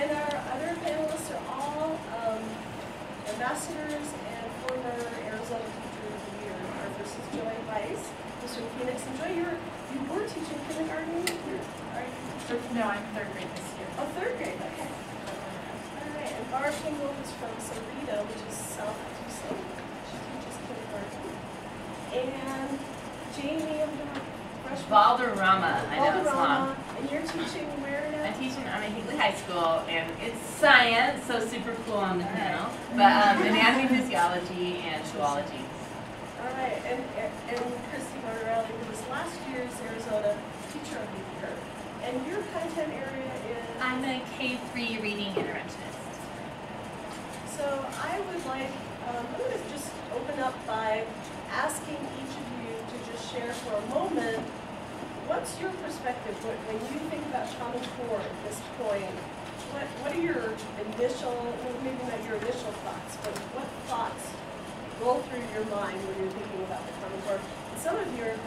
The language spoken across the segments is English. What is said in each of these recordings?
And our other panelists are all ambassadors and former Arizona Teacher of the Year. Our first is Joy Weiss, who's from Phoenix. And Joy, you were teaching kindergarten here? No, I'm third grade this year. Oh, third grade, okay. All right, and Barb Kingle is from Cerrito, which is south of Tucson. She teaches kindergarten. And Jamie, I'm going to freshman. Valderrama, I know it's long. And you're teaching where now? I'm teaching at Higley High School, and it's science, so super cool on the panel. But anatomy, physiology, and zoology. All right, and Christy Martorelli, who was last year's Arizona Teacher of the Year. And your content area is? I'm a K-3 reading interventionist. So I would like, I'm going to just open up by asking each of you to just share for a moment, what's your perspective when you think about Common Core at this point? What are your initial, well, maybe not your initial thoughts, but what thoughts roll through your mind when you're thinking about the Common Core? And some of you have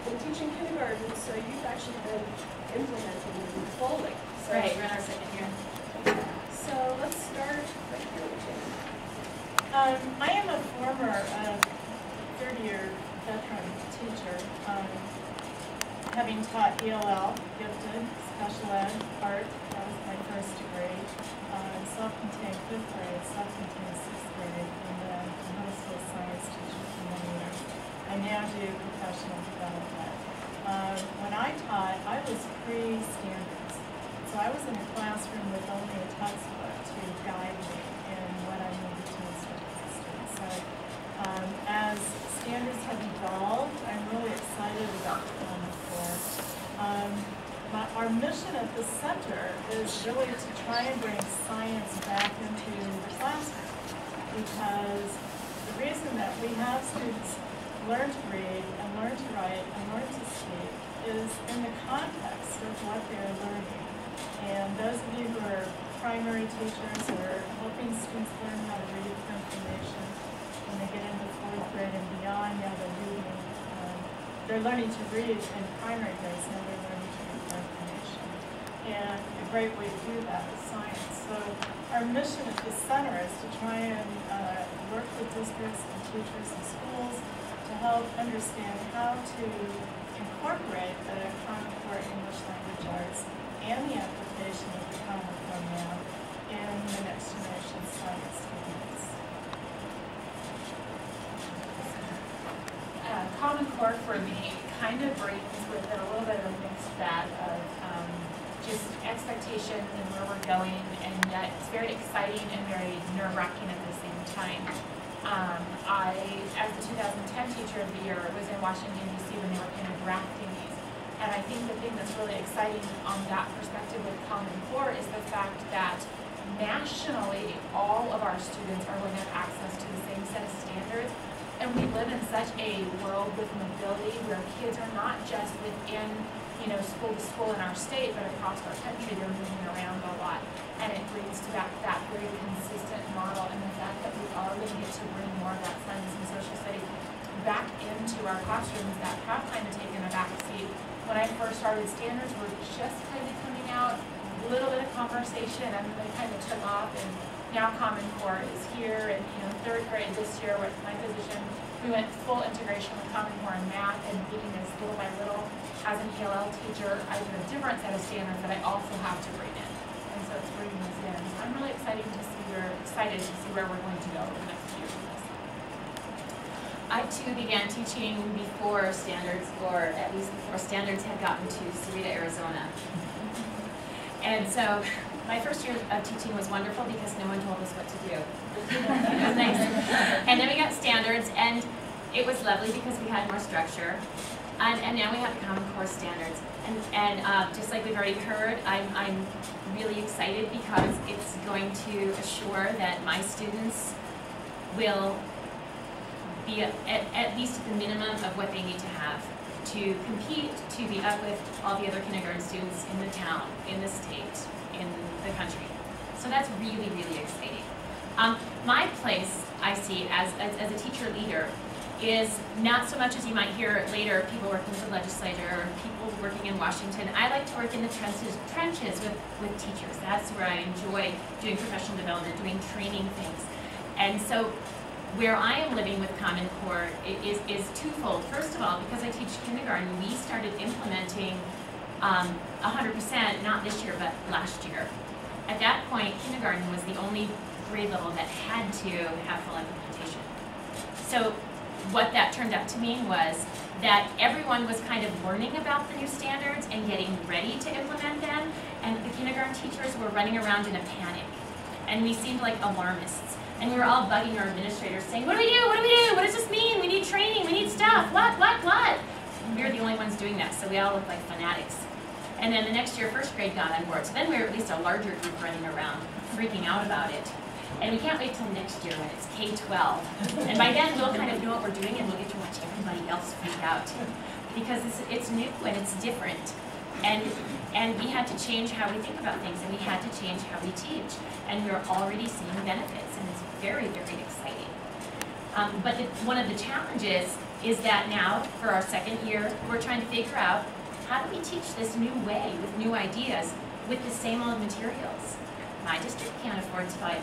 been teaching kindergarten, so you've actually been implementing and unfolding. So, right, we're in our second year. So let's start right here with Jamie. I am a former third-year veteran teacher, having taught ELL, gifted, special ed, art, that was my first degree, self-contained 5th grade, self-contained 6th grade, and then middle school science teacher for many years. I now do professional development. When I taught, I was pre-standards. So I was in a classroom with only a textbook to guide me in what I needed to instruct the students. So as standards have evolved, I'm really excited about the Common Core. Our mission at the center is really to try and bring science back into the classroom, because the reason that we have students learn to read and learn to write and learn to speak is in the context of what they're learning. And those of you who are primary teachers or helping students learn how to read for information when they get into 4th grade and beyond, now they're learning to read in primary grades, now they're learning to read for information. And a great way to do that is science. So our mission at the center is to try and work with districts and teachers and schools to help understand how to incorporate the Common Core English Language Arts and the application of the Common Core math in the next generation science techniques. Common Core for me kind of brings with it a little bit of a mixed bag of just expectations and where we're going, and yet it's very exciting and very nerve-wracking at the same time. I, as the 2010 Teacher of the Year, was in Washington, D.C. when they were kind of drafting these. And I think the thing that's really exciting on that perspective with Common Core is the fact that nationally, all of our students are going to have access to the same set of standards. And we live in such a world with mobility where kids are not just within, school to school in our state, but across our country. They're moving around a lot. And it brings to that very consistent model, and the fact that we are going to get to bring more of that science and social studies back into our classrooms that have kind of taken a back seat. When I first started, standards were just kind of coming out, a little bit of conversation, and they kind of took off, and now Common Core is here. And 3rd grade this year with my position, we went full integration with Common Core and math, and getting this little by little. As an ELL teacher, I have a different set of standards that I also have to bring in, and so it's bringing this in. So I'm really excited to see where we're going to go over the next few years. I too began teaching before standards, or at least before standards had gotten to Cerrito, Arizona. And so my first year of teaching was wonderful because no one told us what to do. It was nice. And then we got standards, and it was lovely because we had more structure. And now we have the Common Core standards. And just like we've already heard, I'm really excited because it's going to assure that my students will be at least the minimum of what they need to have to compete, to be up with all the other kindergarten students in the town, in the state, in the country. So that's really, really exciting. My place, I see, as a teacher leader, is not so much as you might hear later, people working for the legislature or people working in Washington. I like to work in the trenches with teachers. That's where I enjoy doing professional development, doing training things. And so where I am living with Common Core is twofold. First of all, because I teach kindergarten, we started implementing 100%, not this year, but last year. At that point, kindergarten was the only grade level that had to have full implementation. So what that turned out to mean was that everyone was kind of learning about the new standards and getting ready to implement them, and the kindergarten teachers were running around in a panic. And we seemed like alarmists. And we were all bugging our administrators saying, what do we do? What do we do? What does this mean? We need training. We need stuff. What? And we were the only ones doing that, so we all looked like fanatics. And then the next year, first grade got on board. So then we were at least a larger group running around, freaking out about it. And we can't wait till next year when it's K-12. And by then, we'll kind of know what we're doing, and we'll get to watch everybody else freak out. Because it's new and it's different. And we had to change how we think about things, and we had to change how we teach. And we're already seeing benefits, and it's very, very exciting. But one of the challenges is that now, for our second year, we're trying to figure out how do we teach this new way with new ideas with the same old materials. My district can't afford to buy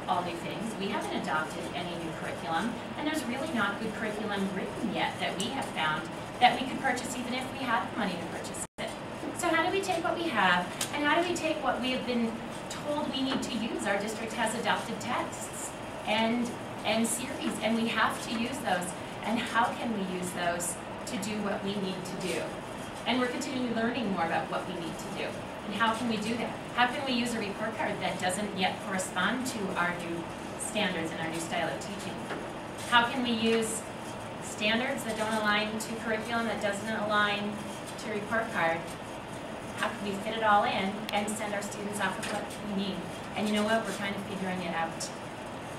all new things. We haven't adopted any new curriculum, and there's really not good curriculum written yet that we have found that we could purchase even if we had the money to purchase it. So how do we take what we have, and how do we take what we have been told we need to use? Our district has adopted texts and series, and we have to use those. And how can we use those to do what we need to do? And we're continually learning more about what we need to do. And how can we do that? How can we use a report card that doesn't yet correspond to our new standards and our new style of teaching? How can we use standards that don't align to curriculum that doesn't align to report card? How can we fit it all in and send our students off with what we need? And you know what? We're kind of figuring it out.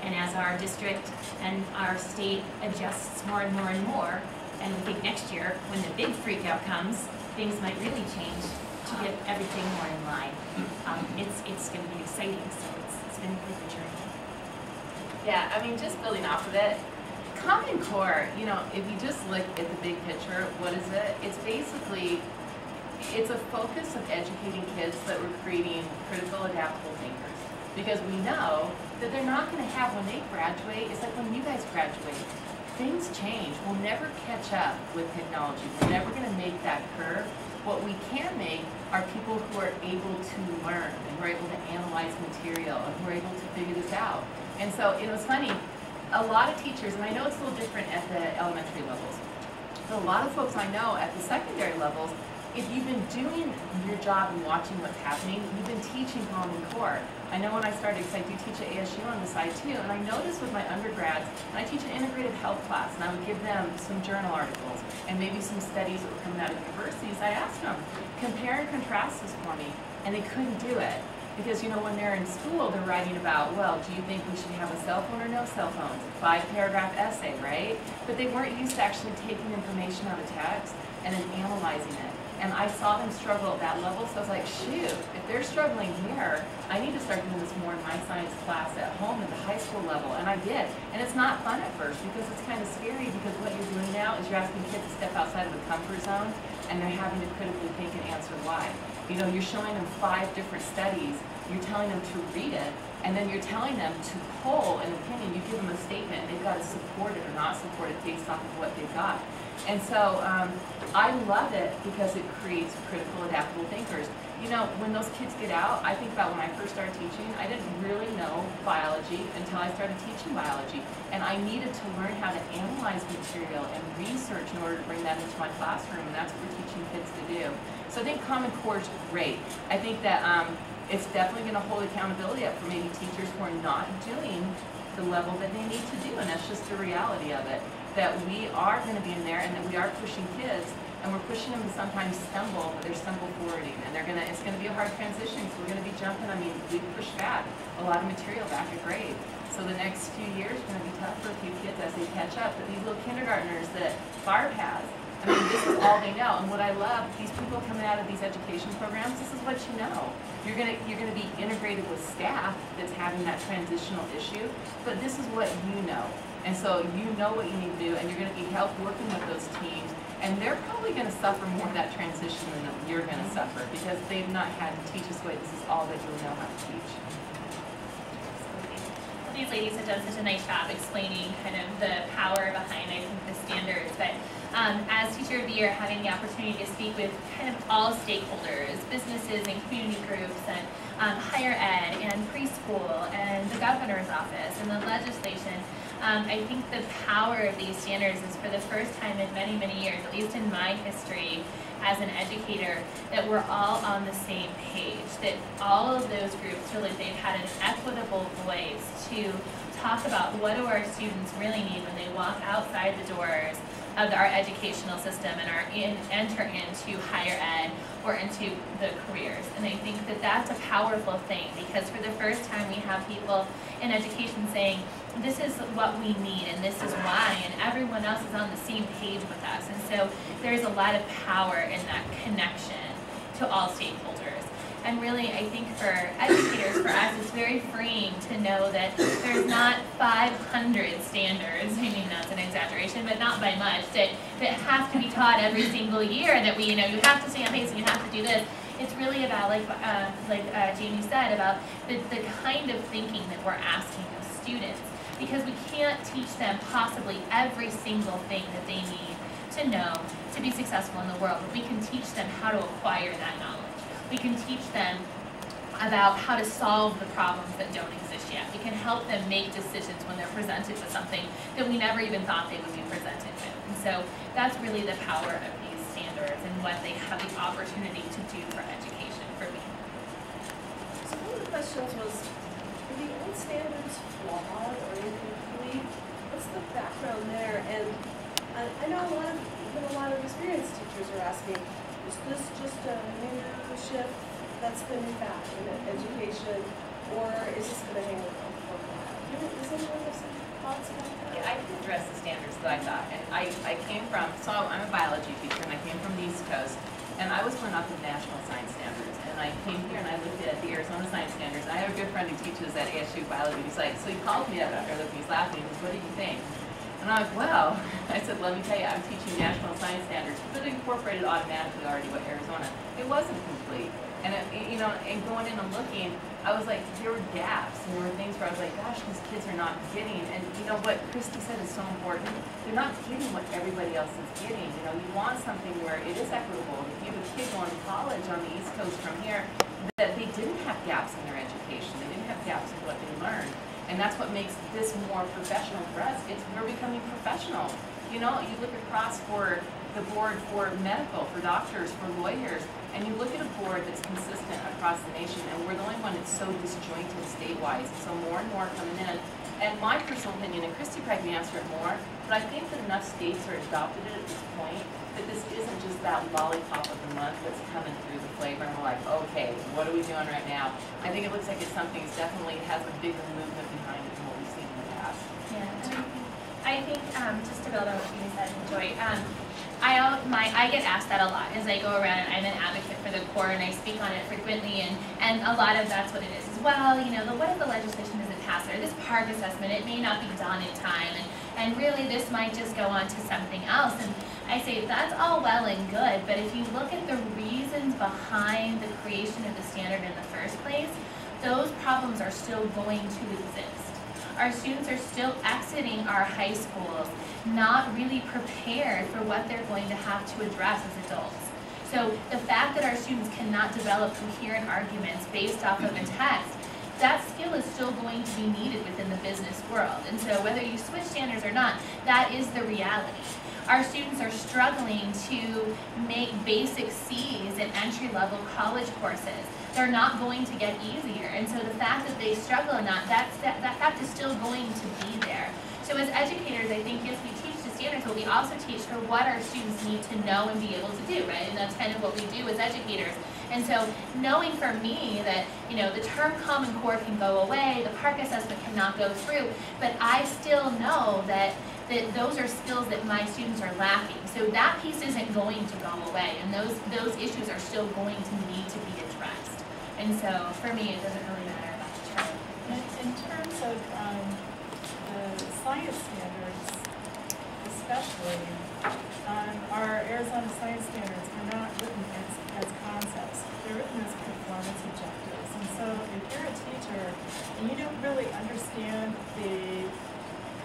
And as our district and our state adjusts more and more and more, and we think next year, when the big freak out comes, things might really change to get everything more in line. It's going to be exciting, so it's been quite the journey. Yeah, I mean, just building off of it, Common Core, you know, if you just look at the big picture, what is it? It's basically, it's a focus of educating kids that we're creating critical, adaptable thinkers. Because we know that they're not going to have, when they graduate, it's like when you guys graduate, things change. We'll never catch up with technology. We're never going to make that curve. What we can make are people who are able to learn and who are able to analyze material and who are able to figure this out. And so, you know, it's funny, a lot of teachers, and I know it's a little different at the elementary levels, but a lot of folks I know at the secondary levels, if you've been doing your job and watching what's happening, you've been teaching Common Core. I know when I started, because I do teach at ASU on the side too, and I noticed with my undergrads, and I teach an integrative health class, and I would give them some journal articles and maybe some studies that were coming out of universities. I asked them, compare and contrast this for me, and they couldn't do it. Because, you know, when they're in school, they're writing about, well, do you think we should have a cell phone or no cell phones? 5-paragraph essay, right? But they weren't used to actually taking information out of text and then analyzing it. And I saw them struggle at that level, so I was like, shoot, if they're struggling here, I need to start doing this more in my science class at home at the high school level. And I did. And it's not fun at first because it's kind of scary, because what you're doing now is you're asking kids to step outside of the comfort zone, and they're having to critically think and answer why. You know, you're showing them 5 different studies, you're telling them to read it, and then you're telling them to poll an opinion. You give them a statement, and they've got to support it or not support it based off of what they've got. And so I love it because it creates critical, adaptable thinkers. You know, when those kids get out, I think about when I first started teaching, I didn't really know biology until I started teaching biology. And I needed to learn how to analyze material and research in order to bring that into my classroom, and that's what we're teaching kids to do. So I think Common Core is great. I think that it's definitely going to hold accountability up for maybe teachers who are not doing the level that they need to do, and that's just the reality of it. That we are going to be in there, and that we are pushing kids, and we're pushing them to sometimes stumble, but they're stumble forwarding, and it's going to be a hard transition, so we're going to be jumping. I mean, we push back a lot of material back at grade. So the next few years are going to be tough for a few kids as they catch up. But these little kindergartners that Barb has, I mean, this is all they know. And what I love, these people coming out of these education programs, this is what you know. You're gonna be integrated with staff that's having that transitional issue, but this is what you know. And so you know what you need to do, and you're going to be helped working with those teams, and they're probably going to suffer more of that transition than you're going to suffer, because they've not had to teach this way. This is all that you'll know how to teach. Well, these ladies have done such a nice job explaining kind of the power behind, I think, the standards. But as Teacher of the Year, having the opportunity to speak with kind of all stakeholders, businesses and community groups, and higher ed and preschool and the governor's office and the legislation, I think the power of these standards is, for the first time in many, many years, at least in my history as an educator, that we're all on the same page, that all of those groups really, they've had an equitable voice to talk about what do our students really need when they walk outside the doors of our educational system and enter into higher ed or into the careers. And I think that that's a powerful thing, because for the first time we have people in education saying, this is what we need and this is why, and everyone else is on the same page with us. And so there's a lot of power in that connection to all stakeholders. And really, I think for educators, for us, it's very freeing to know that there's not 500 standards, I mean, that's an exaggeration, but not by much, that have to be taught every single year, that we, you have to stay on pace and you have to do this. It's really about, like Jamie said, about the kind of thinking that we're asking of students, because we can't teach them possibly every single thing that they need to know to be successful in the world, but we can teach them how to acquire that knowledge. We can teach them about how to solve the problems that don't exist yet. We can help them make decisions when they're presented with something that we never even thought they would be presented with. And so that's really the power of these standards and what they have the opportunity to do for education for me. So one of the questions was, are the old standards flawed or incomplete? What's the background there? And I know even a lot of experienced teachers are asking, is this just a new shift that's the new fad in education, or is this going to hang around for a while? Does anyone have some thoughts about that? Yeah, I can address the standards that I thought. And I came from, so I'm a biology teacher, and I came from the East Coast, and I was going off of national science standards. And I came here and I looked at the Arizona science standards. I have a good friend who teaches at ASU biology. He's like, so he called me up after I looked, he's laughing. He goes, what do you think? And I'm like, well, I said, let me tell you, I'm teaching national science standards, but it incorporated automatically already what Arizona. It wasn't complete. And, and going in and looking, I was like, there were gaps, and there were things where I was like, gosh, these kids are not getting, and what Christy said is so important, they're not getting what everybody else is getting. You want something where it is equitable. If you have a kid going to college on the East Coast from here, that they didn't have gaps in their education, they didn't have gaps in what they learned. And that's what makes this more professional for us. We're becoming professional. You look across for the board for medical, for doctors, for lawyers, and you look at a board that's consistent across the nation, and we're the only one that's so disjointed state-wise. So more and more coming in. And my personal opinion, and Christy probably can answer it more, but I think that enough states are adopted it at this point that this isn't just that lollipop of the month that's coming through the flavor, and we're like, okay, what are we doing right now? I think it looks like it's something that definitely has a bigger movement behind it than what we've seen in the past. Yeah, I think just to build on what you said, Joy, I get asked that a lot as I go around, and I'm an advocate for the core, and I speak on it frequently, and a lot of that's what it is as well. What if the legislation isn't passed, or this PARC assessment, it may not be done in time, and really this might just go on to something else. And I say that's all well and good, but if you look at the reasons behind the creation of the standard in the first place, those problems are still going to exist. Our students are still exiting our high schools not really prepared for what they're going to have to address as adults. So the fact that our students cannot develop coherent arguments based off of a text, that skill is still going to be needed within the business world. And so whether you switch standards or not, that is the reality. Our students are struggling to make basic C's in entry-level college courses. They're not going to get easier. And so the fact that they struggle or not, that fact is still going to be there. So as educators, I think, yes, we teach the standards, but we also teach for what our students need to know and be able to do, right? And that's kind of what we do as educators. And so knowing for me that, the term Common Core can go away, the PARC assessment cannot go through, but I still know that those are skills that my students are lacking. So that piece isn't going to go away, and those issues are still going to need to be addressed. And so for me, it doesn't really matter about the term. In terms of the science standards, especially, our Arizona science standards are not written as concepts. They're written as performance objectives. And so if you're a teacher and you don't really understand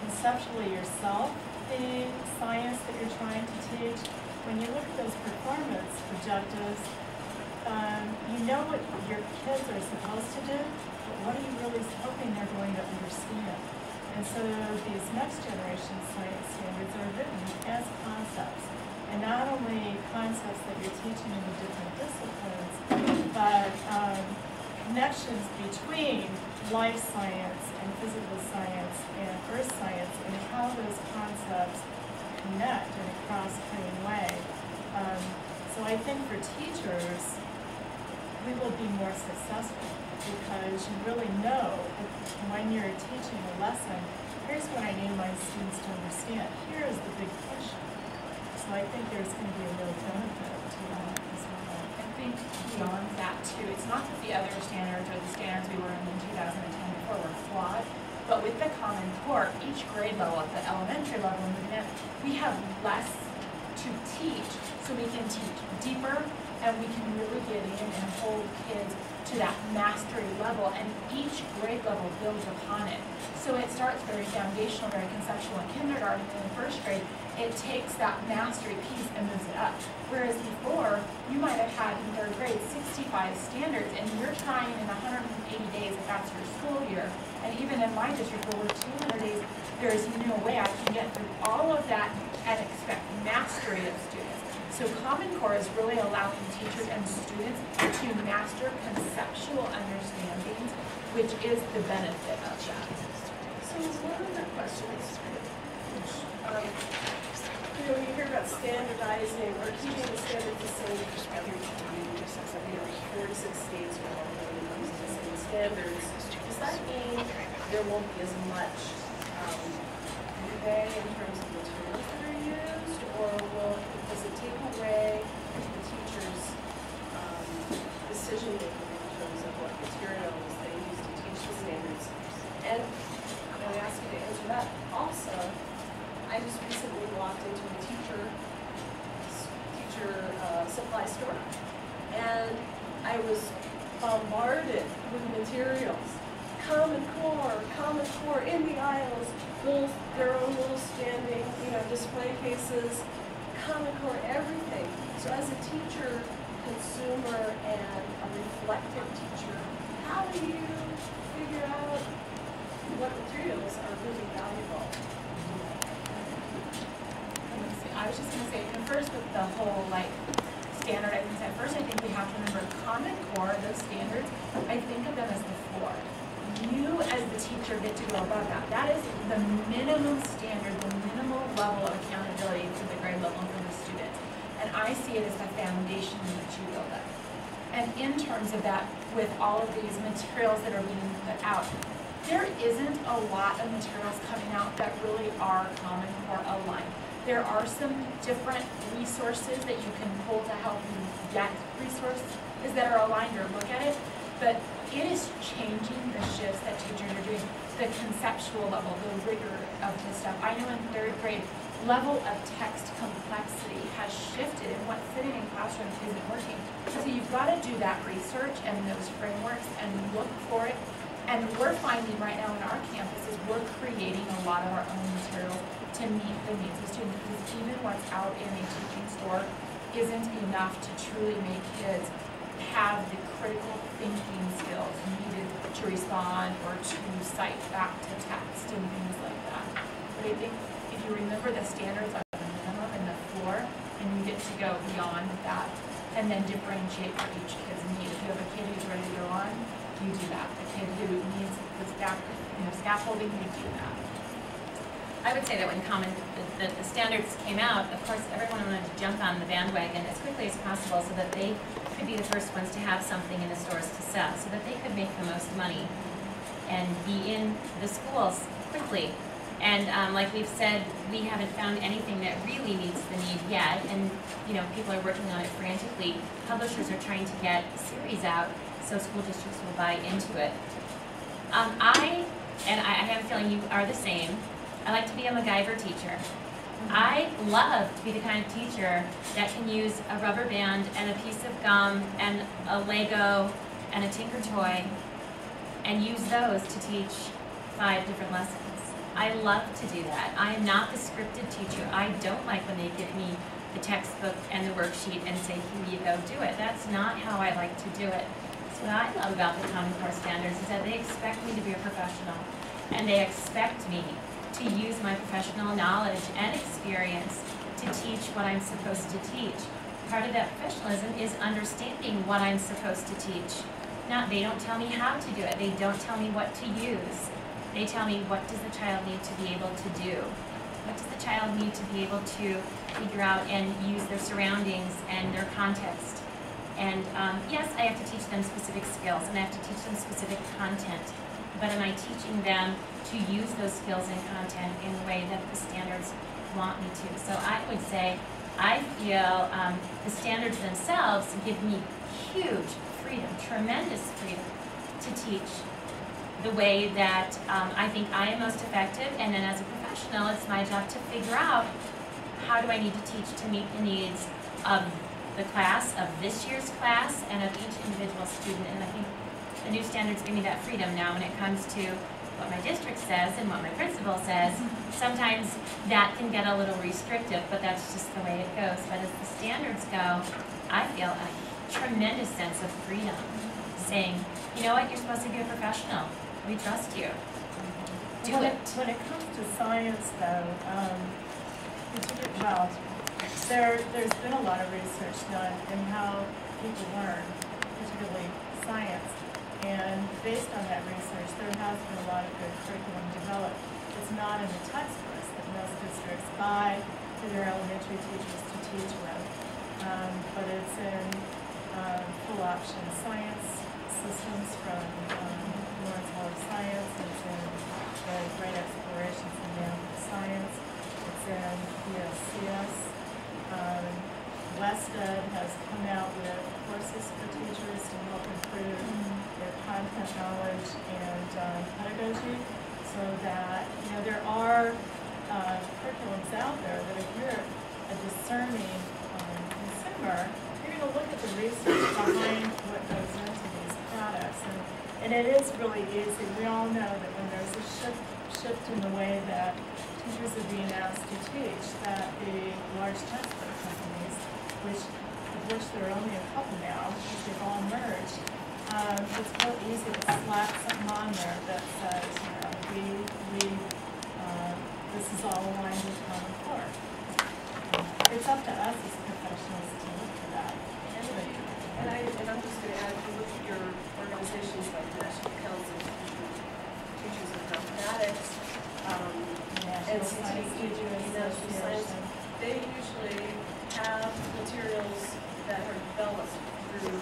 conceptually yourself, the science that you're trying to teach, when you look at those performance objectives, you know what your kids are supposed to do, but what are you really hoping they're going to understand? And so these next generation science standards are written as concepts, and not only concepts that you're teaching in the different disciplines, but connections between life science and physical science and earth science, and how those concepts connect in a cross-cutting way. So I think for teachers, we will be more successful because you really know when you're teaching a lesson, here's what I need my students to understand. Here is the big picture. So I think there's going to be a real benefit to that as well. I think beyond that too, it's not that the other standards or the standards we were in 2010 before were flawed, but with the Common Core, each grade level, at the elementary level, we have less to teach, so we can teach deeper and we can really get in and hold kids to that mastery level, and each grade level builds upon it. So it starts very foundational, very conceptual in kindergarten, and in first grade, it takes that mastery piece and moves it up. Whereas before, you might have had in third grade 65 standards, and you're trying in 180 days, if that's your school year, and even in my district where we're 200 days, there is no way I can get through all of that and expect mastery of students. So Common Core is really allowing teachers and students to master conceptual understandings, which is the benefit of that. So one of the questions, which, when you hear about standardizing or keeping the standards the same for every 46 states are all using the same standards, does that mean there won't be as much leeway in terms of materials that are used, or does it take away the teacher's decision making in terms of what materials they use to teach the standards? And I'm going to ask you to answer that. Also, I just recently walked into a teacher supply store, and I was bombarded with materials. Common Core in the aisles, their own little standing, display cases, Common Core everything. So as a teacher, consumer, and a reflective teacher, how do you figure out what materials are really valuable? I was just going to say, first with the whole standardizing, at first I think we have to remember Common Core, those standards, I think of them as the floor. You as the teacher get to go above that. That is the minimum standard, the minimal level of accountability for the grade level and for the students. And I see it as the foundation that you build up. And in terms of that, with all of these materials that are being put out, there isn't a lot of materials coming out that really are Common Core aligned. There are some different resources that you can pull to help you get resources that are aligned or look at it, but it is changing the shifts that teachers are doing, the conceptual level, the rigor of the stuff. I know in third grade, level of text complexity has shifted, and what's sitting in classrooms isn't working. So you've got to do that research and those frameworks and look for it. And we're finding right now in our campuses, we're creating a lot of our own materials to meet the needs of students, because even what's out in a teaching store isn't enough to truly make kids have the critical thinking skills needed to respond or to cite back to text and things like that. But I think if you remember the standards are the minimum and the floor, and you get to go beyond that and then differentiate for each kid's need. If you have a kid who's ready to go on, you do that. A kid who needs the scaffolding, you do that. I would say that when the standards came out, of course, everyone wanted to jump on the bandwagon as quickly as possible so that they could be the first ones to have something in the stores to sell, so that they could make the most money and be in the schools quickly. And like we've said, we haven't found anything that really meets the need yet, and people are working on it frantically. Publishers are trying to get series out so school districts will buy into it. I have a feeling you are the same. I like to be a MacGyver teacher. I love to be the kind of teacher that can use a rubber band and a piece of gum and a Lego and a Tinker Toy and use those to teach 5 different lessons. I love to do that. I am not the scripted teacher. I don't like when they give me the textbook and the worksheet and say, here you go, do it. That's not how I like to do it. So what I love about the Common Core standards is that they expect me to be a professional, and they expect me to use my professional knowledge and experience to teach what I'm supposed to teach. Part of that professionalism is understanding what I'm supposed to teach. They don't tell me how to do it. They don't tell me what to use. They tell me, what does the child need to be able to do? What does the child need to be able to figure out and use their surroundings and their context? And yes, I have to teach them specific skills and I have to teach them specific content, but am I teaching them to use those skills and content in the way that the standards want me to? So I would say, I feel the standards themselves give me huge freedom, tremendous freedom to teach the way that I think I am most effective, and then as a professional, it's my job to figure out how do I need to teach to meet the needs of the class, of this year's class, and of each individual student. And I think the new standards give me that freedom now when it comes to what my district says and what my principal says. Sometimes that can get a little restrictive, but that's just the way it goes. But as the standards go, I feel a tremendous sense of freedom, saying, you know what, you're supposed to be a professional. We trust you. Do it. When it comes to science, though, there's been a lot of research done in how people learn, particularly science. And based on that research, there has been a lot of good curriculum developed. It's not in the textbooks that most districts buy for their elementary teachers to teach with, but it's in full option science systems from Lawrence Hall of Science. It's in the Great Explorations in Natural Science. It's in ESCS. WestEd has come out with courses for teachers to help improve their content knowledge and pedagogy, so that there are curriculums out there that if you're a discerning consumer, you're going to look at the research behind what goes into these products, and it is really easy. We all know that when there's a shift in the way that teachers are being asked to teach, that the large textbook companies, of which there are only a couple now, because they've all merged, it's real easy to slap something on there that says, this is all aligned with Common Core. It's up to us as professionals to look for that. And I'm just going to add, if you look at your organizations like the National Council of Teachers of Mathematics, NCTE, they usually have materials that are developed through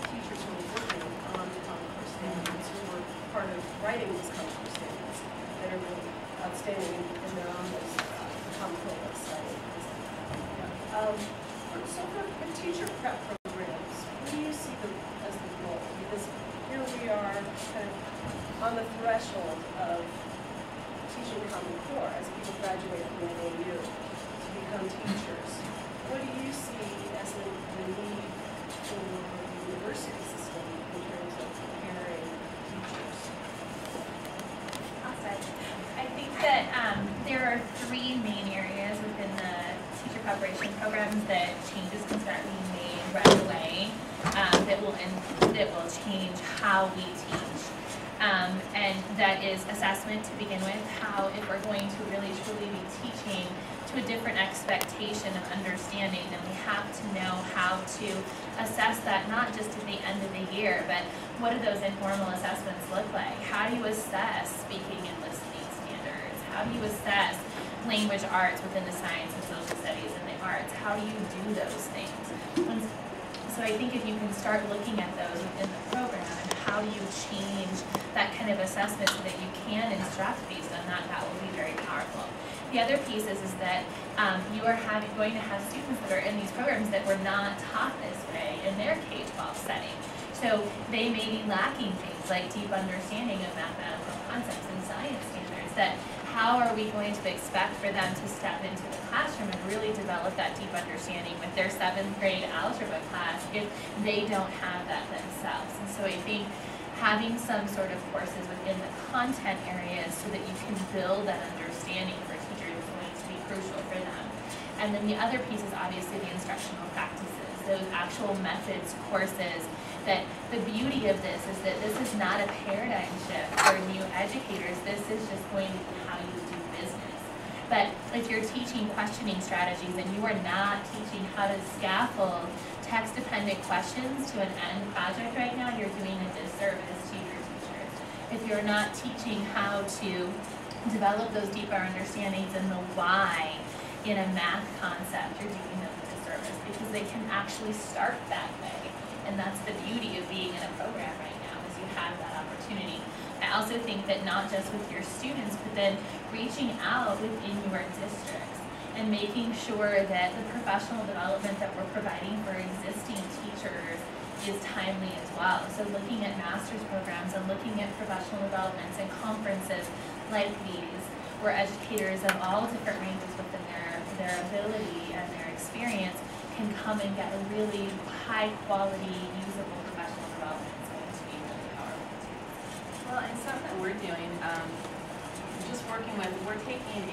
teachers who are working on the Common Core standards, who were part of writing these Common Core standards, that are really outstanding, and they're on this Common Core website. So for teacher prep programs, what do you see as the goal? Because here we are kind of on the threshold of teaching Common Core as people graduate from the NAU to become teachers. What do you see as the need for the university system in terms of preparing teachers? I'll start. I think that there are 3 main areas within the teacher preparation programs that changes can start being made right away, that will change how we teach. And that is assessment to begin with. How, if we're going to really truly be teaching to a different expectation of understanding, then we have to know how to assess that, not just at the end of the year, but what do those informal assessments look like? How do you assess speaking and listening standards? How do you assess language arts within the science and social studies and the arts? How do you do those things? And so I think if you can start looking at those within the program, and how do you change that kind of assessment so that you can instruct based on that, that will be very powerful. The other piece is that you are going to have students that are in these programs that were not taught this way in their K-12 setting. So they may be lacking things like deep understanding of mathematical concepts and science standards. that how are we going to expect for them to step into the classroom and really develop that deep understanding with their 7th grade algebra class if they don't have that themselves. And so I think having some sort of courses within the content areas so that you can build that understanding for teachers is going to be crucial for them. And then the other piece is obviously the instructional practices, those actual methods, courses, that the beauty of this is that this is not a paradigm shift for new educators. This is just going to be how you do business. But if you're teaching questioning strategies and you are not teaching how to scaffold text-dependent questions to an end project right now, you're doing a disservice to your teachers. If you're not teaching how to develop those deeper understandings and the why in a math concept, you're doing them a disservice because they can actually start that way. And that's the beauty of being in a program right now, is you have that opportunity. I also think that not just with your students, but then reaching out within your districts and making sure that the professional development that we're providing for existing teachers is timely as well. So looking at master's programs and looking at professional developments and conferences like these, where educators of all different ranges within their ability and their experience can come and get a really high quality, usable professional development. It's going to be really powerful too. Well, and something that we're doing, just working with, we're taking,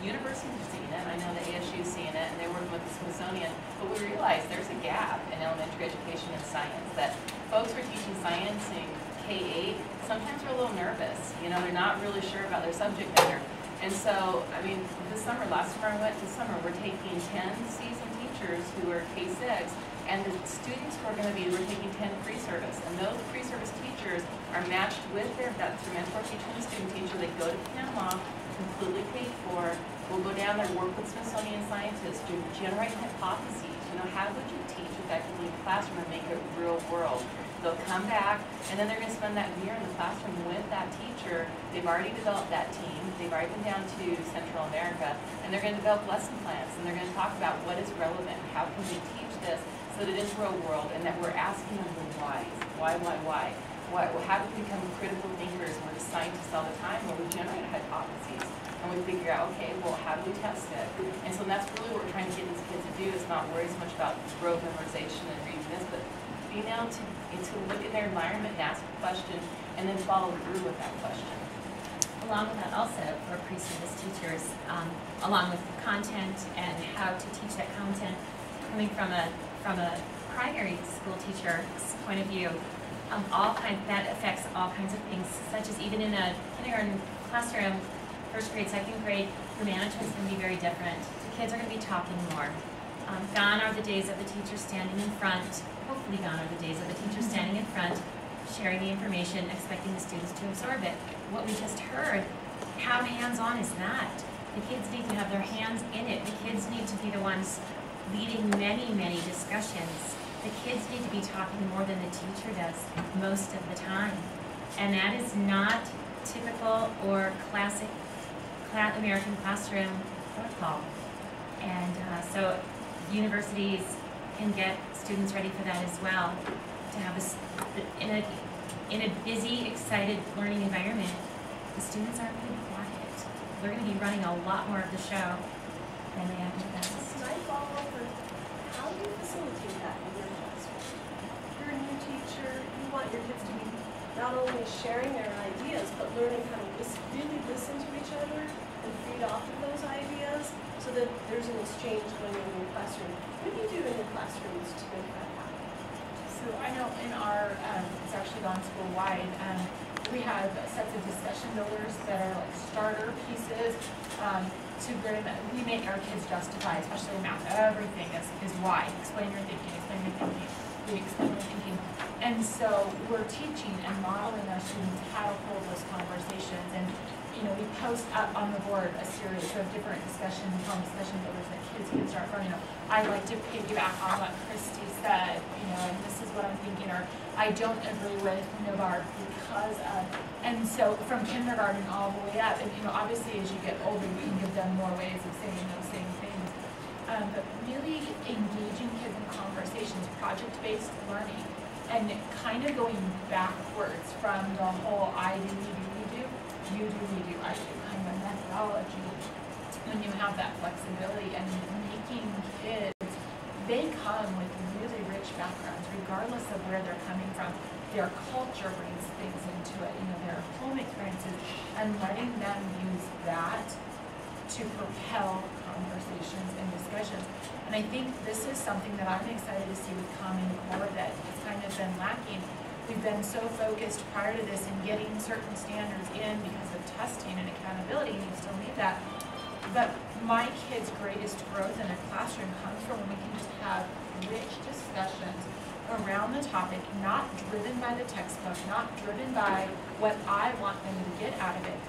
universities are seeing it, I know the ASU's seeing it, and they're working with the Smithsonian, but we realize there's a gap in elementary education in science, that folks who are teaching science in K-8, sometimes are a little nervous, they're not really sure about their subject matter. And so, last summer I went, we're taking 10 seasoned teachers who are K-6, and the students who are going to be, we're taking 10 pre-service, and those pre-service teachers are matched with that's their mentor teacher and student teacher. They go to Panama, completely paid for, we'll go down there, work with Smithsonian scientists to generate hypotheses. How would you teach effectively in the classroom and make it real world? They'll come back, and then they're going to spend that year in the classroom with that teacher. They've already developed that team. They've already been down to Central America, and they're going to develop lesson plans, and they're going to talk about what is relevant, how can we teach this so that it is real world, and that we're asking them the whys. Why? How do we become critical thinkers? We're scientists all the time where we generate hypotheses, and we figure out, okay, well, how do we test it? And so that's really what we're trying to get these kids to do, is not worry so much about rote memorization and reading this, but being able to look at their environment and ask a question and then follow through with that question. Along with that also, for pre-service teachers, along with the content and how to teach that content, coming from a primary school teacher's point of view, that affects all kinds of things, such as even in a kindergarten classroom, first grade, second grade, the management's going to be very different. The kids are going to be talking more. Gone are the days of the teacher standing in front. Hopefully gone are the days of the teacher standing in front, sharing the information, expecting the students to absorb it. What we just heard, how hands-on is that? The kids need to have their hands in it. The kids need to be the ones leading many, many discussions. The kids need to be talking more than the teacher does most of the time. And that is not typical or classic American classroom protocol. And so universities can get students ready for that as well. To have this in a busy, excited learning environment, the students aren't going to be quiet. They're going to be running a lot more of the show than they have in the past. Can I follow up with, how do you facilitate that in your classroom? If you're a new teacher, you want your kids to be not only sharing their ideas, but learning how to really listen to each other and feed off of those ideas so that there's an exchange going on in your classroom. What do you do in your classrooms to make that happen? So I know in our, it's actually gone school-wide, we have sets of discussion builders that are like starter pieces we make our kids justify, especially in math. Everything is why. Explain your thinking, we explain your thinking. And so we're teaching and modeling our students how to hold those conversations. And we post up on the board a series of different discussion builders that kids can start from. I like to piggyback on what Christy said, and this is what I'm thinking, or I don't agree with Novart because of, and so from kindergarten all the way up, and obviously as you get older, you can give them more ways of saying those same things. But really engaging kids in conversations, project-based learning, and kind of going backwards from the whole I do, we do, you do, we do, I do kind of a methodology. When you have that flexibility and making kids, they come with really rich backgrounds, regardless of where they're coming from. Their culture brings things into it, their home experiences, and letting them use that to propel conversations and discussions. And I think this is something that I'm excited to see with Common Core that has kind of been lacking. We've been so focused prior to this in getting certain standards in because of testing and accountability, and you still need that. But my kids' greatest growth in a classroom comes from when we can just have rich discussions around the topic, not driven by the textbook, not driven by what I want them to get out of it.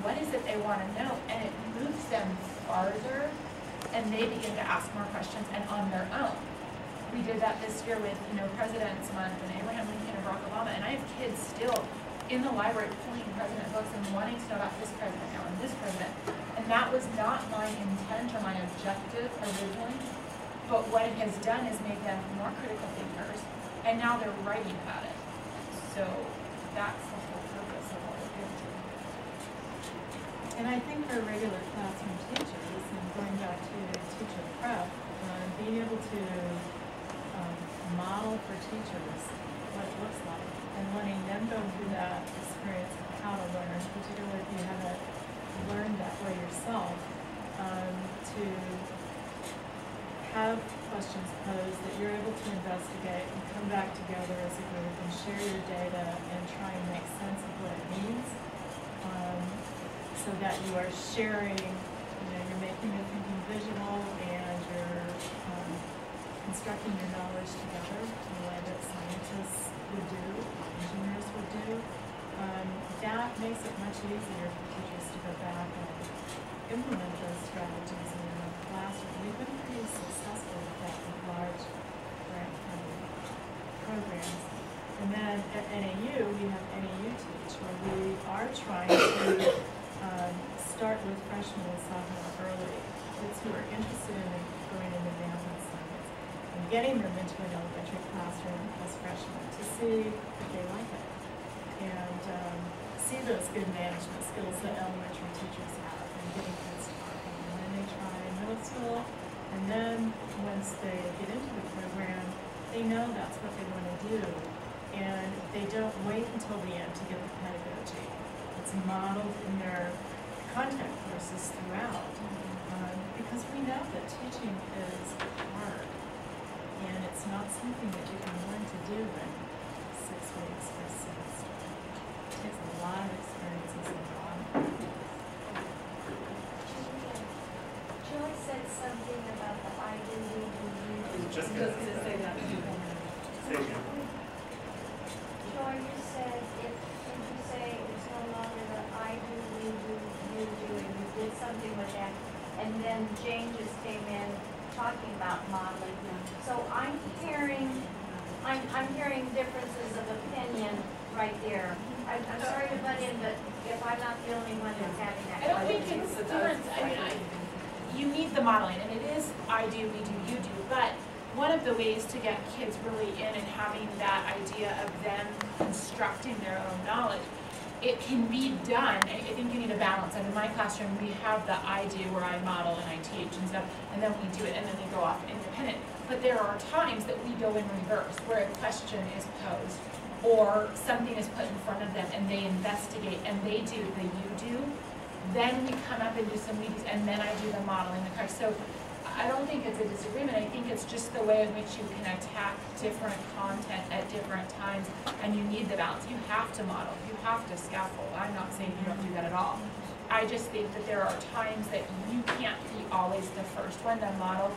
What is it they want to know? And it moves them farther, and they begin to ask more questions and on their own. We did that this year with, President's Month and Abraham Lincoln and Barack Obama, and I have kids still in the library pulling president books and wanting to know about this president now and this president. And that was not my intent or my objective originally, but what it has done is made them more critical thinkers, and now they're writing about it. So that's the whole purpose of what we're doing. And I think for regular classroom teachers, and going back to teacher prep, being able to model for teachers what it looks like, and letting them go through that experience of how to learn, particularly if you haven't learned that way yourself, to have questions posed that you're able to investigate and come back together as a group and share your data and try and make sense of what it means, so that you are sharing, you're making your thinking visual and you're constructing your knowledge together in a way that scientists would do, engineers would do. That makes it much easier for teachers to go back and implement those strategies in their classroom. We've been pretty successful with that with large grant funding programs. And then at NAU, we have NAU Teach, where we are trying to start with freshmen and sophomore early, kids who are interested in going into math and science, and getting them into an elementary classroom as freshmen to see if they like it, and see those good management skills that elementary teachers have, and getting kids talking. And then they try middle school, and then once they get into the program, they know that's what they want to do, and they don't wait until the end to get the pedagogy. It's modeled in their content courses throughout, because we know that teaching is hard, and it's not something that you can learn to do in 6 weeks or a semester. It takes a lot of experiences and a lot of practice. Joy said something about the I do, we do, you do. Just gonna say that. Joy, you said, did you say it's no longer the I do, we do, you do, and you did something with that, and then Jane just came in talking about modeling. So I'm hearing differences of opinion right there. I'm sorry to butt in, but if I'm not the only one that's having that. I don't think it's different. You need the modeling, and it is I do, we do, you do, but one of the ways to get kids really in and having that idea of them constructing their own knowledge, it can be done. I think you need a balance. And in my classroom, we have the I do, where I model and I teach and stuff, and then we do it, and then they go off independent. But there are times that we go in reverse, where a question is posed, or something is put in front of them, and they investigate, and they do the you do. Then we come up and do some meetings, and then I do the modeling, the correct. So I don't think it's a disagreement. I think it's just the way in which you can attack different content at different times, and you need the balance. You have to model. You have to scaffold. I'm not saying you don't do that at all. I just think that there are times that you can't be always the first one to model,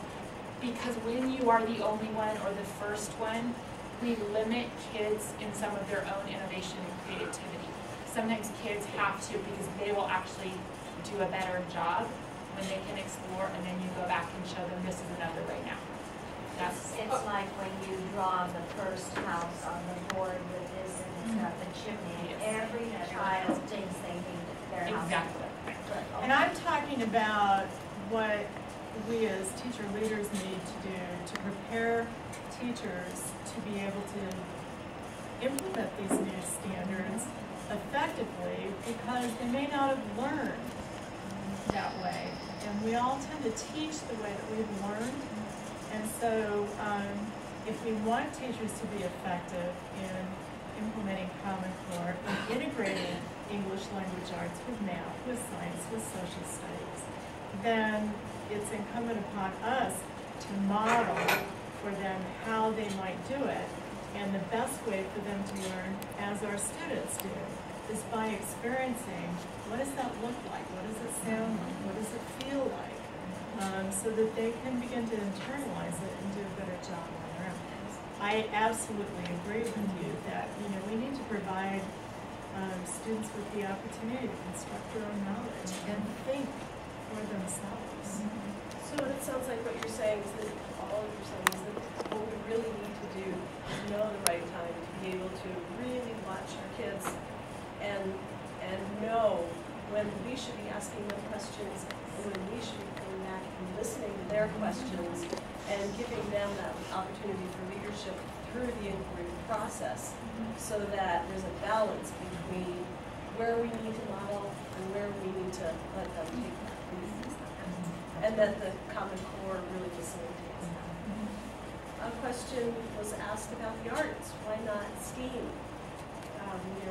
because when you are the only one or the first one, we limit kids in some of their own innovation and creativity. Sometimes kids have to, because they will actually do a better job when they can explore, and then you go back and show them this is another way now. It's like when you draw the first house on the board with this and it's got the chimney. Yes. Every child thinks they need their house. Exactly. And I'm talking about what we as teacher leaders need to do to prepare teachers to be able to implement these new standards effectively because they may not have learned that way. And we all tend to teach the way that we've learned. And so if we want teachers to be effective in implementing Common Core and integrating English language arts with math, with science, with social studies, then it's incumbent upon us to model for them how they might do it. And the best way for them to learn, as our students do, is by experiencing what does that look like, what does it sound like, what does it feel like, so that they can begin to internalize it and do a better job on their own. I absolutely agree with you that we need to provide students with the opportunity to construct their own knowledge and think for themselves. So it sounds like what you're saying is that all of you're saying is that what we really need to do is know the right time to be able to really watch our kids and know when we should be asking them questions and when we should be coming back and listening to their questions and giving them that opportunity for leadership through the inquiry process so that there's a balance between where we need to model and where we need to let them take that lead. And that the Common Core really facilitates that. A question was asked about the arts. Why not STEAM?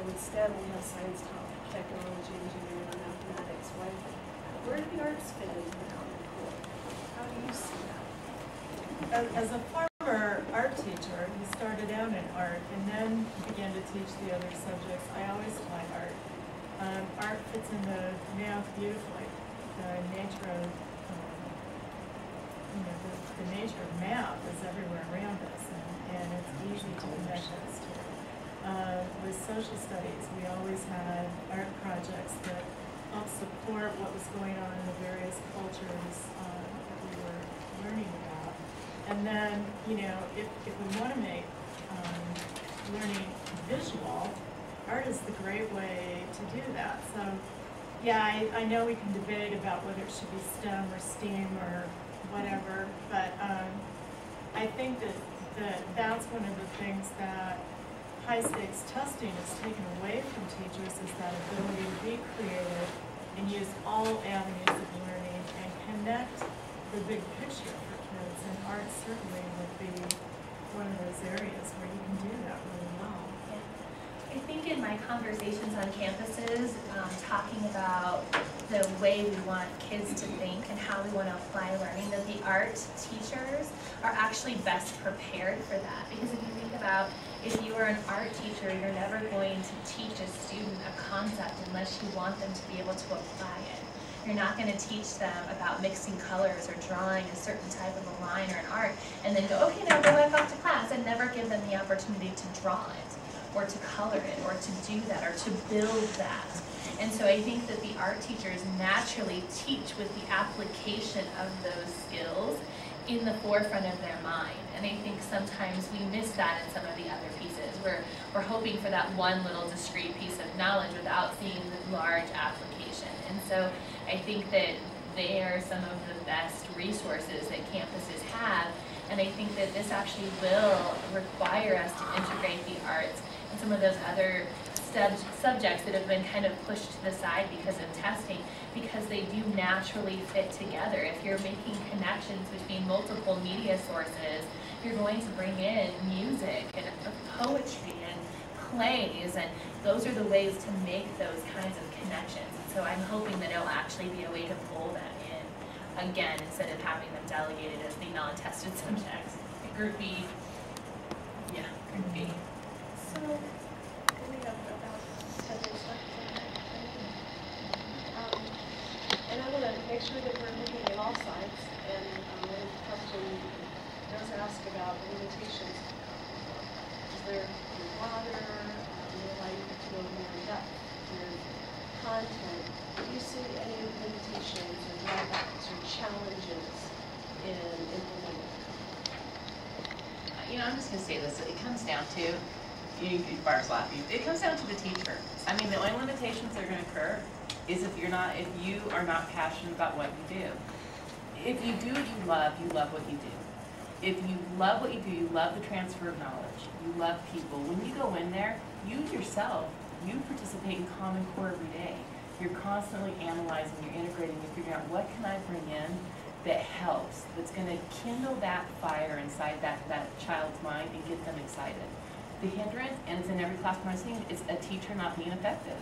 With STEM we have science, technology, engineering, and mathematics. Where do the arts fit into the Common Core? How do you see that? As a former art teacher who started out in art and then began to teach the other subjects, I always taught art. Art fits into math beautifully. The nature of the nature of math is everywhere around us, and it's easy to connect us to. With social studies, we always had art projects that helped support what was going on in the various cultures that we were learning about. And then, if we want to make learning visual, art is the great way to do that. So, yeah, I know we can debate about whether it should be STEM or STEAM or whatever, but I think that's one of the things that high-stakes testing has taken away from teachers, is that ability to be creative and use all avenues of learning and connect the big picture for kids. And art certainly would be one of those areas where you can do that really well. I think in my conversations on campuses, talking about the way we want kids to think and how we want to apply learning, that the art teachers are actually best prepared for that. Because if you think about, if you are an art teacher, you're never going to teach a student a concept unless you want them to be able to apply it. You're not going to teach them about mixing colors or drawing a certain type of a line or an art and then go, okay, now go back off to class, and never give them the opportunity to draw it or to color it or to do that or to build that. And so I think that the art teachers naturally teach with the application of those skills in the forefront of their mind. And I think sometimes we miss that in some of the other pieces. We're hoping for that one little discrete piece of knowledge without seeing the large application. And so I think that they are some of the best resources that campuses have. And I think that this actually will require us to integrate the arts and some of those other subjects that have been kind of pushed to the side because of testing, because they do naturally fit together. If you're making connections between multiple media sources, you're going to bring in music and poetry and plays, and those are the ways to make those kinds of connections. And so I'm hoping that it'll actually be a way to pull them in again, instead of having them delegated as the non-tested subjects. Group B, yeah, Group B. So, we have about 10 minutes left. And I want to make sure that we're looking at all sides. And when the question does ask about the limitations, is there water? Would allow you to go more in depth with content? Do you see any limitations or drawbacks or challenges in implementing? I'm just going to say this. It comes down to, Barb's laughing, it comes down to the teacher. I mean, the only limitations that are going to occur is if you are not passionate about what you do. If you do what you love what you do. If you love what you do, you love the transfer of knowledge. You love people. When you go in there, you yourself you participate in Common Core every day. You're constantly analyzing, you're integrating, you're figuring out what can I bring in that helps, that's going to kindle that fire inside that child's mind and get them excited. The hindrance, and it's in every classroom I've seen, is a teacher not being effective.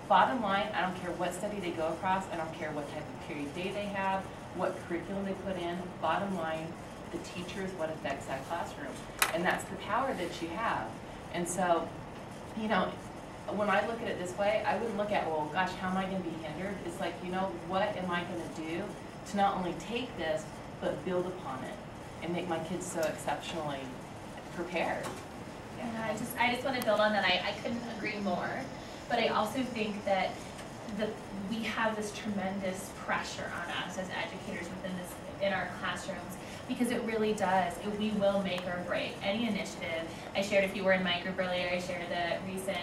Bottom line, I don't care what study they go across, I don't care what type of period day they have, what curriculum they put in, bottom line, the teacher is what affects that classroom. And that's the power that you have. And so, you know, when I look at it this way, I wouldn't look at, well, gosh, how am I going to be hindered? It's like, you know, what am I going to do to not only take this, but build upon it and make my kids so exceptionally prepared. Yeah, I just want to build on that. I couldn't agree more. But I also think that we have this tremendous pressure on us as educators in our classrooms, because it really does. We will make or break any initiative. I shared, if you were in my group earlier, I shared the recent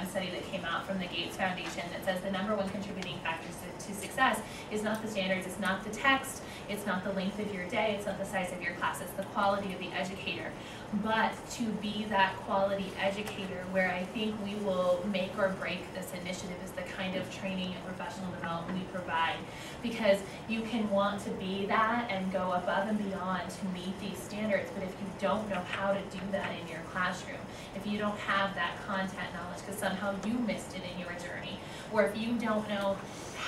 study that came out from the Gates Foundation that says the #1 contributing factor to success is not the standards, it's not the text, it's not the length of your day, it's not the size of your class, it's the quality of the educator. But to be that quality educator, where I think we will make or break this initiative, is the kind of training and professional development we provide. Because you can want to be that and go above and beyond to meet these standards, but if you don't know how to do that in your classroom, if you don't have that content knowledge because somehow you missed it in your journey, or if you don't know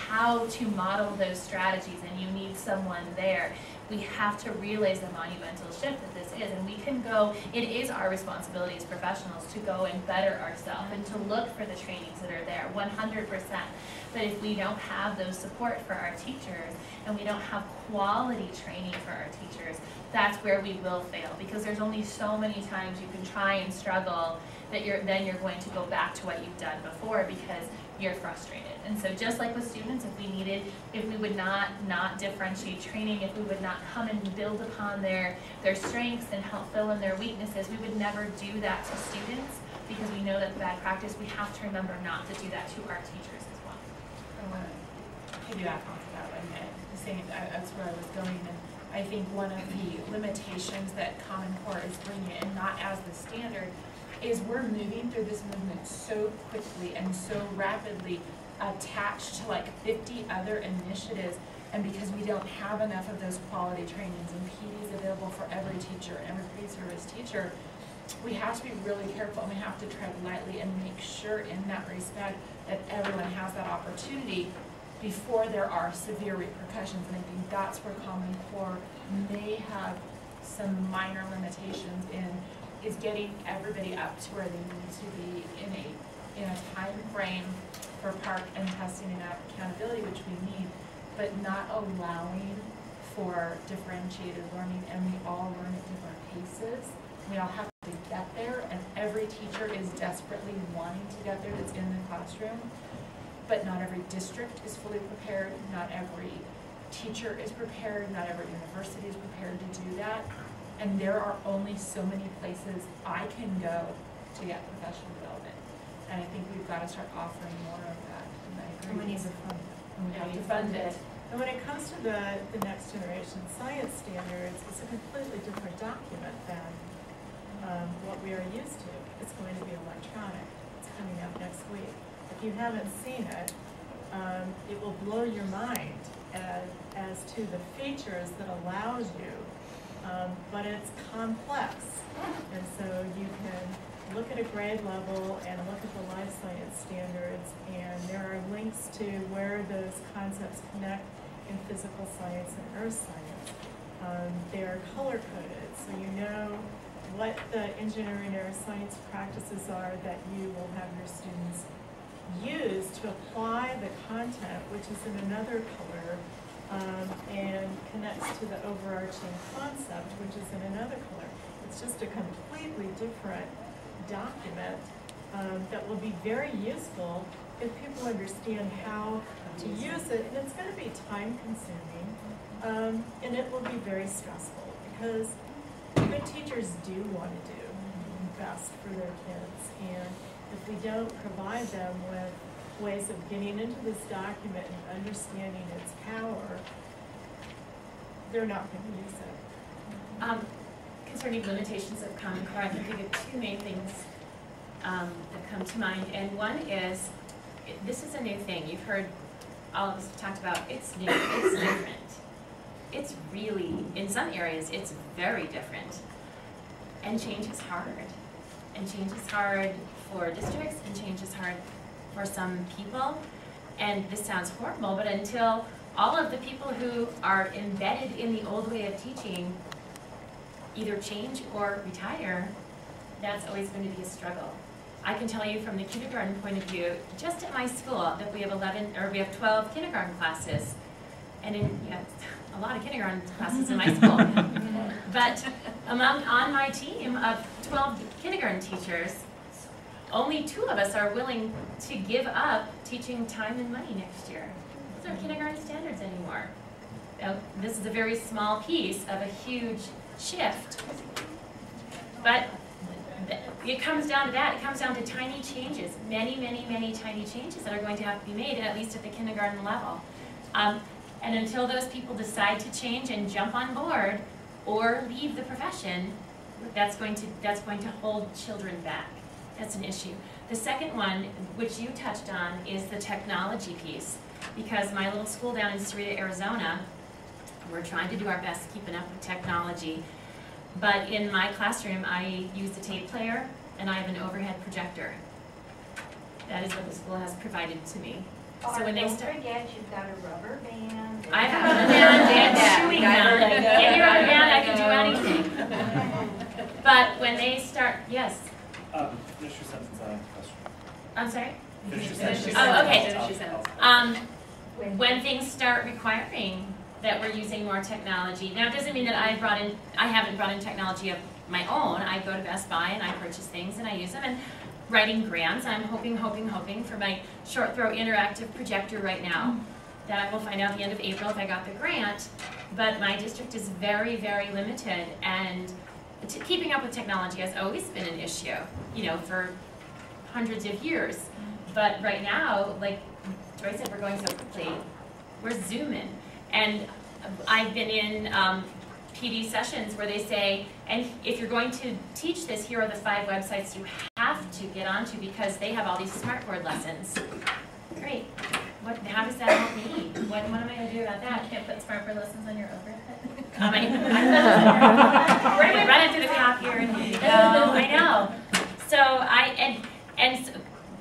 how to model those strategies and you need someone there, we have to realize the monumental shift that this is. And we can go, it is our responsibility as professionals to go and better ourselves and to look for the trainings that are there, 100%. But if we don't have those support for our teachers and we don't have quality training for our teachers, that's where we will fail, because there's only so many times you can try and struggle that then you're going to go back to what you've done before because you're frustrated. And so just like with students, if we would not differentiate training, if we would not come and build upon their strengths and help fill in their weaknesses, we would never do that to students, because we know that's bad practice. We have to remember not to do that to our teachers as well. I want to piggyback onto that one, and saying that's where I was going. And I think one of the limitations that Common Core is bringing in, not as the standard, is we're moving through this movement so quickly and so rapidly, attached to like 50 other initiatives, and because we don't have enough of those quality trainings and PDs available for every teacher, every pre-service teacher, we have to be really careful, and we have to tread lightly and make sure in that respect that everyone has that opportunity before there are severe repercussions. And I think that's where Common Core may have some minor limitations in, is getting everybody up to where they need to be in a time frame for PARC and testing and accountability, which we need, but not allowing for differentiated learning, and we all learn at different paces. We all have to get there, and every teacher is desperately wanting to get there that's in the classroom, but not every district is fully prepared, not every teacher is prepared, not every university is prepared to do that, and there are only so many places I can go to get professional development. And I think we've got to start offering more of that. And I agree. And we need to fund it. And we have to fund it. And when it comes to the next generation science standards, it's a completely different document than what we are used to. It's going to be electronic. It's coming out next week. If you haven't seen it, it will blow your mind as to the features that allows you, but it's complex. And so you can look at a grade level and look at the life science standards, and there are links to where those concepts connect in physical science and earth science. They are color coded, so you know what the engineering or science practices are that you will have your students use to apply the content, which is in another color, and connects to the overarching concept, which is in another color. It's just a completely different document that will be very useful if people understand how to use it. And it's going to be time consuming, and it will be very stressful, because good teachers do want to do best for their kids, and if we don't provide them with ways of getting into this document and understanding its power, they're not going to use it. Concerning limitations of Common Core, I can think of two main things. that come to mind, and one is, this is a new thing. You've heard all of us have talked about, it's new, it's different. It's really, in some areas, it's very different. And change is hard. And change is hard for districts, and change is hard for some people. And this sounds horrible, but until all of the people who are embedded in the old way of teaching either change or retire, that's always going to be a struggle. I can tell you from the kindergarten point of view, just at my school, that we have 12 kindergarten classes, and a lot of kindergarten classes in my school. But on my team of 12 kindergarten teachers, only 2 of us are willing to give up teaching time and money next year. Those aren't kindergarten standards anymore. This is a very small piece of a huge shift. But it comes down to that. It comes down to tiny changes, many, many, many tiny changes that are going to have to be made, at least at the kindergarten level. And until those people decide to change and jump on board or leave the profession, that's going to hold children back. That's an issue. The second one, which you touched on, is the technology piece. Because my little school down in Sarita, Arizona, we're trying to do our best keeping up with technology. But in my classroom, I use the tape player, and I have an overhead projector. That is what the school has provided to me. So when they start, don't forget you've got a rubber band. I have a rubber band and chewing gum. Give me a rubber band, I can do anything. But when they start, yes. Finish your sentence. I have a question. I'm sorry. Finish your sentence. Oh, okay. Finish your sentence. When things start requiring that we're using more technology, now it doesn't mean that I haven't brought in technology of my own. I go to Best Buy and I purchase things and I use them. And writing grants, I'm hoping for my short throw interactive projector right now. That I will find out at the end of April if I got the grant. But my district is very, very limited, and keeping up with technology has always been an issue, for hundreds of years. But right now, like Joy said, we're going so quickly. We're zooming. And I've been in PD sessions where they say, and if you're going to teach this, here are the 5 websites you have to get onto because they have all these smartboard lessons. Great. How does that help me? What am I going to do about that? You can't put smartboard lessons on your overhead. We're going to run into the copier and go. I know. So and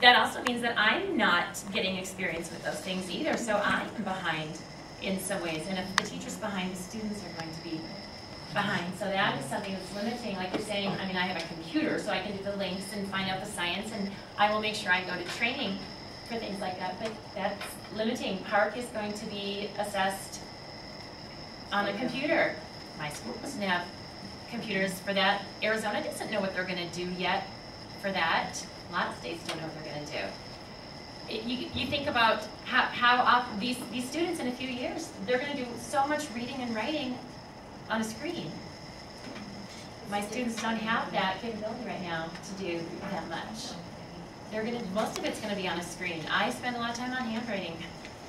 that also means that I'm not getting experience with those things either. So I'm behind in some ways. And if the teacher's behind, the students are going to be behind. So that is something that's limiting. Like you're saying, I have a computer, so I can do the links and find out the science, and I will make sure I go to training for things like that. But that's limiting. Park is going to be assessed on a computer. My school doesn't have computers for that. Arizona doesn't know what they're going to do yet for that. A lot of states don't know what they're going to do. You think about how often these students in a few years, they're going to do so much reading and writing on a screen. My students don't have that capability right now to do that much. Most of it's going to be on a screen. I spend a lot of time on handwriting.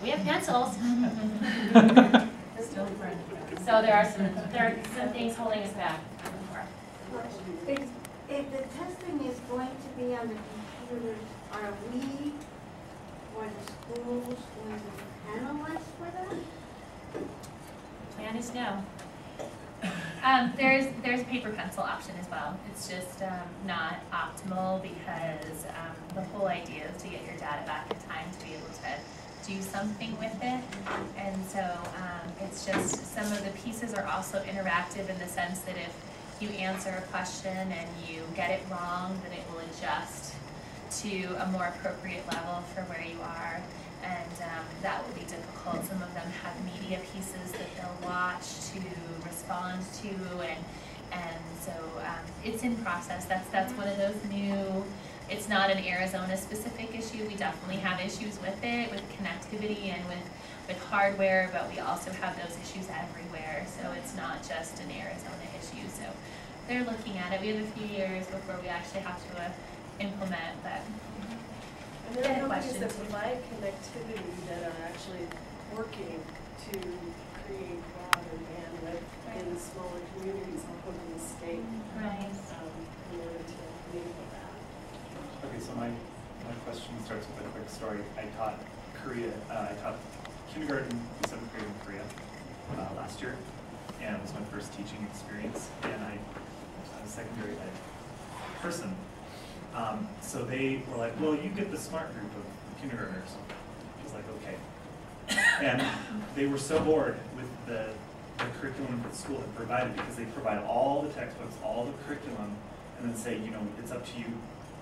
We have pencils. So there are some things holding us back. If the testing is going to be on the computers, are we or the schools going to be penalized for that? Plan is no. There's a paper pencil option as well. It's just not optimal because the whole idea is to get your data back in time to be able to do something with it. And so it's just some of the pieces are also interactive in the sense that if you answer a question and you get it wrong, then it will adjust to a more appropriate level for where you are. And that will be difficult. Some of them have media pieces that they'll watch to respond to, and so it's in process. That's one of those new. It's not an Arizona specific issue. We definitely have issues with it, with connectivity and with hardware, but we also have those issues everywhere. So it's not just an Arizona issue. So they're looking at it. We have a few years before we actually have to implement, but. And there are companies that provide connectivity that are actually working to create broader bandwidth in smaller communities all over the state. Right. In order to enable that. So my question starts with a quick story. I taught kindergarten and 7th grade in Korea last year, and it was my first teaching experience, and I'm a secondary ed person. So they were like, well, you get the smart group of kindergartners. I was like, okay. And they were so bored with the curriculum that the school had provided, because they provide all the textbooks, all the curriculum, and then say, you know, it's up to you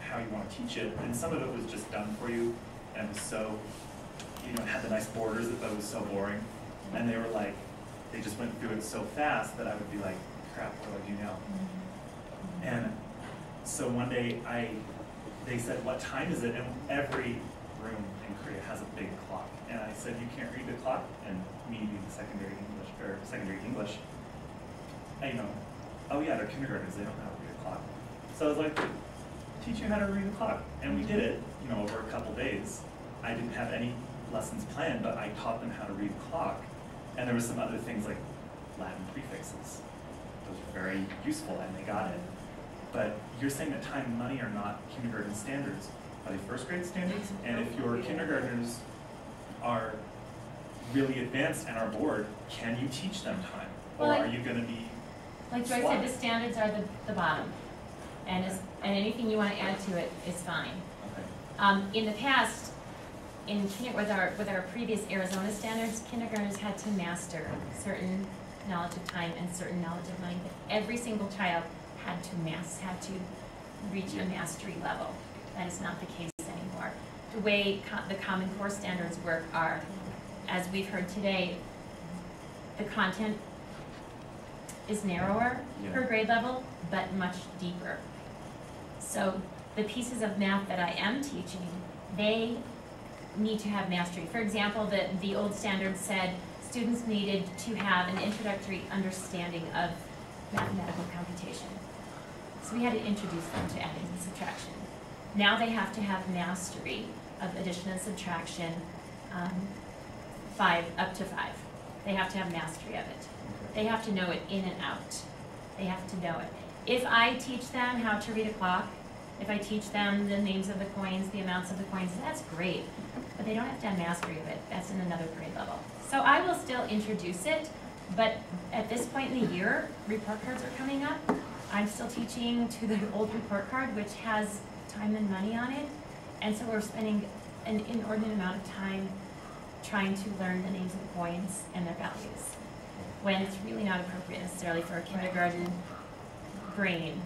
how you want to teach it. And some of it was just done for you, and it was so, you know, it had the nice borders that was so boring. And they were like, they just went through it so fast that I would be like, crap, what do I do now? And so one day they said, what time is it? And every room in Korea has a big clock. And I said, you can't read the clock? And me being secondary English, I, you know, oh yeah, they're kindergartners, they don't know how to read a clock. So I was like, teach you how to read the clock. And we did it, you know, over a couple days. I didn't have any lessons planned, but I taught them how to read the clock. And there were some other things like Latin prefixes. Those were very useful, and they got it. But you're saying that time and money are not kindergarten standards. Are they first grade standards? And if your kindergartners are really advanced and are bored, can you teach them time? Or Well, are you going to be Like Joy said, the standards are the bottom, and anything you want to add to it is fine. Okay. In the past, with our previous Arizona standards, kindergartners had to master certain knowledge of time and certain knowledge of money. But every single child had to reach a mastery level. That is not the case anymore. The way the Common Core standards work are, as we've heard today, the content is narrower per grade level, but much deeper. So the pieces of math that I am teaching, they need to have mastery. For example, the old standard said students needed to have an introductory understanding of mathematical computation. So we had to introduce them to adding and subtraction. Now they have to have mastery of addition and subtraction, 5 up to 5. They have to have mastery of it. They have to know it in and out. They have to know it. If I teach them how to read a clock, if I teach them the names of the coins, the amounts of the coins, that's great. But they don't have to have mastery of it. That's in another grade level. So I will still introduce it, but at this point in the year, report cards are coming up. I'm still teaching to the old report card, which has time and money on it. And so we're spending an inordinate amount of time trying to learn the names of the coins and their values, when it's really not appropriate necessarily for a kindergarten brain,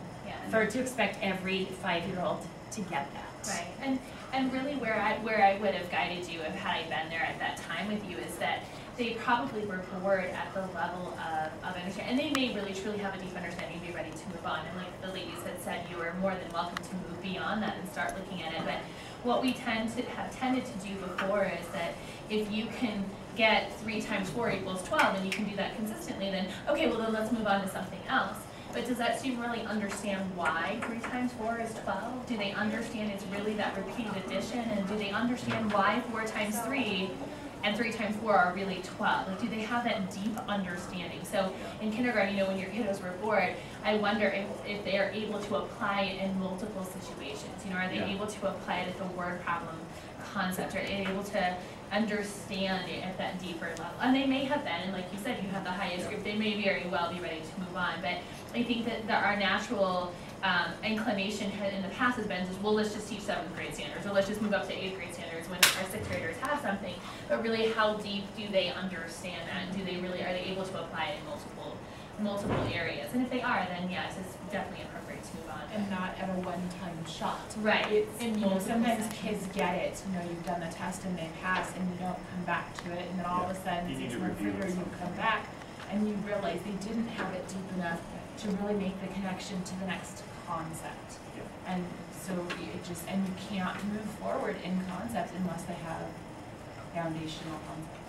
to expect every 5-year-old to get that. Right, and really where I would have guided you if had I been there at that time with you is that they probably were bored at the level of understanding, and they may really truly have a deep understanding and be ready to move on. And like the ladies had said, you are more than welcome to move beyond that and start looking at it. But what we have tended to do before is that if you can get 3 times 4 equals 12 and you can do that consistently, then okay, well then let's move on to something else. But does that student really understand why 3 times 4 is 12? Do they understand it's really that repeated addition? And do they understand why 4 times 3 and 3 times 4 are really 12? Like, do they have that deep understanding? So in kindergarten, you know, when your kiddos were bored, I wonder if they are able to apply it in multiple situations. You know, are they able to apply it at the word problem concept? Are they able to understand it at that deeper level? And they may have been, and like you said, you have the highest group, they may very well be ready to move on. But I think that our natural inclination in the past has been just, well, let's just teach 7th grade standards, or let's just move up to 8th grade standards when our 6th graders have something. But really, how deep do they understand that? And are they able to apply it in multiple areas? And if they are, then yes, it's definitely appropriate to move on. And not at a one-time shot. Right. It's, you know, sometimes kids get it, you know, you've done the test and they pass and you don't come back to it, and then all of a sudden, 6 months later, you come back and you realize they didn't have it deep enough to really make the connection to the next concept. And so and you can't move forward in concepts unless they have foundational concepts.